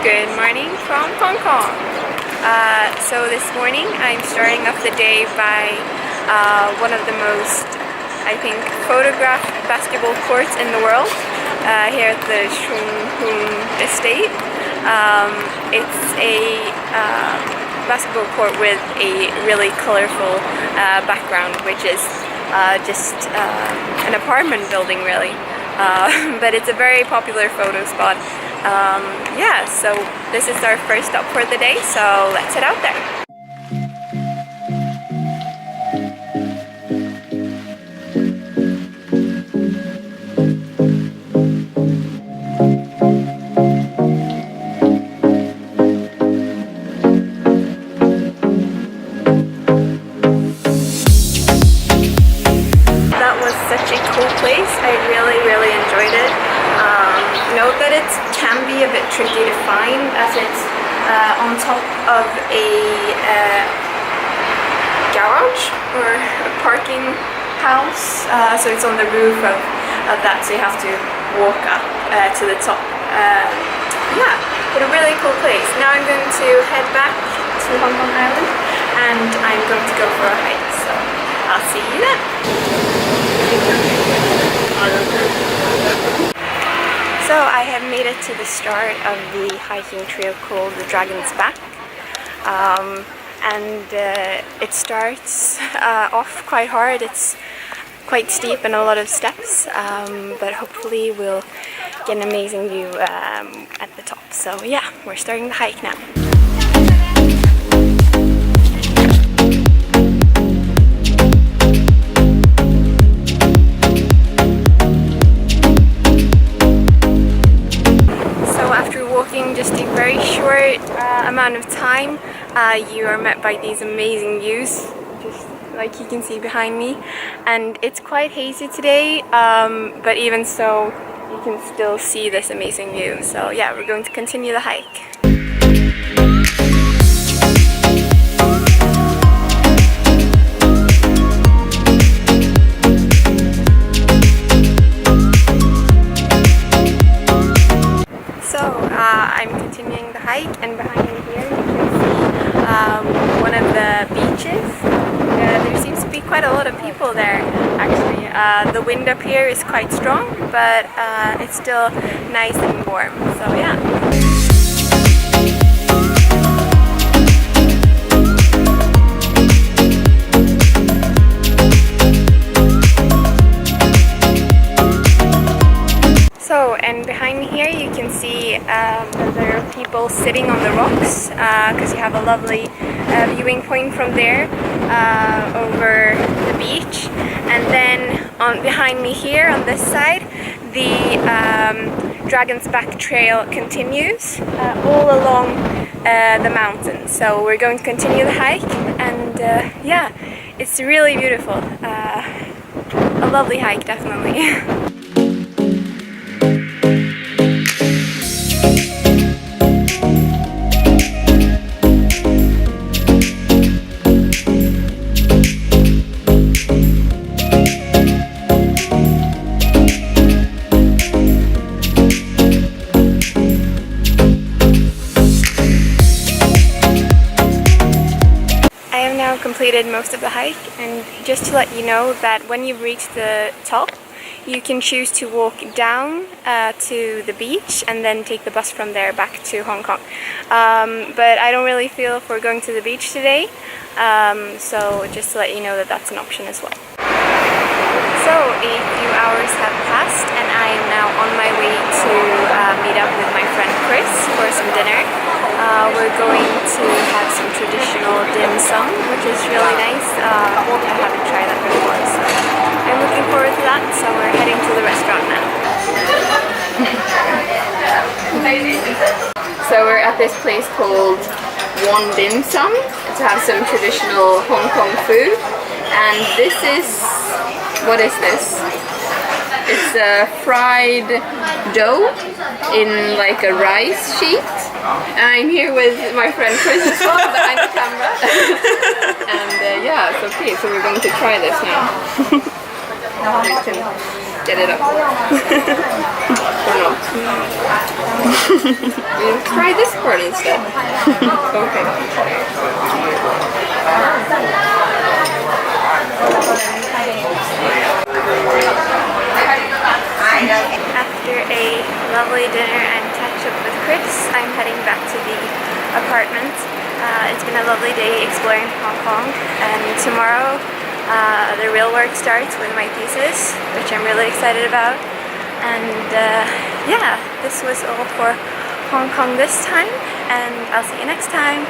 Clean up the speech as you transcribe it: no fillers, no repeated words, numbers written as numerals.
Good morning from Hong Kong. So this morning I'm starting off the day by one of the most, I think, photographed basketball courts in the world here at the Shun Hung Estate. It's a basketball court with a really colorful background, which is just an apartment building really. But it's a very popular photo spot. Yeah, so this is our first stop for the day, so let's head out there. That was such a cool place. I really enjoyed it. Note that it can be a bit tricky to find as it's on top of a garage or a parking house, so it's on the roof of that, so you have to walk up to the top. Yeah, but a really cool place. Now I'm going to head back to Hong Kong Island and I'm going to go for a hike, so I'll see you then. So I have made it to the start of the hiking trail called the Dragon's Back, and it starts off quite hard. It's quite steep and a lot of steps, but hopefully we'll get an amazing view at the top. So yeah, we're starting the hike now. Just a very short amount of time, you are met by these amazing views, just like you can see behind me. And it's quite hazy today, but even so, you can still see this amazing view. So yeah, we're going to continue the hike. I'm continuing the hike, and behind me here you can see one of the beaches. There seems to be quite a lot of people there actually. The wind up here is quite strong, but it's still nice and warm, so yeah. And behind me here you can see that there are people sitting on the rocks because you have a lovely viewing point from there over the beach. And then behind me here on this side, the Dragon's Back trail continues all along the mountain. So we're going to continue the hike, and yeah, it's really beautiful. A lovely hike, definitely. Completed most of the hike, and just to let you know that when you reach the top you can choose to walk down to the beach and then take the bus from there back to Hong Kong, but I don't really feel for going to the beach today, so just to let you know that that's an option as well. So a few hours have passed and I am now on my way to meet up with my friend Chris for some dinner. We're going to have some traditional dim sum, which is really nice. I haven't tried that before, so I'm looking forward to that. So we're heading to the restaurant now. So we're at this place called One Dim Sum to have some traditional Hong Kong food, and this is, what is this? It's a fried dough in like a rice sheet. I'm here with my friend Chris as well behind the camera. And yeah, it's okay, so we're going to try this now. You can get it up. Or not. You try this part instead. Okay. After a lovely dinner and catch up with Chris, I'm heading back to the apartment. It's been a lovely day exploring Hong Kong, and tomorrow the real work starts with my thesis, which I'm really excited about. And yeah, this was all for Hong Kong this time, and I'll see you next time.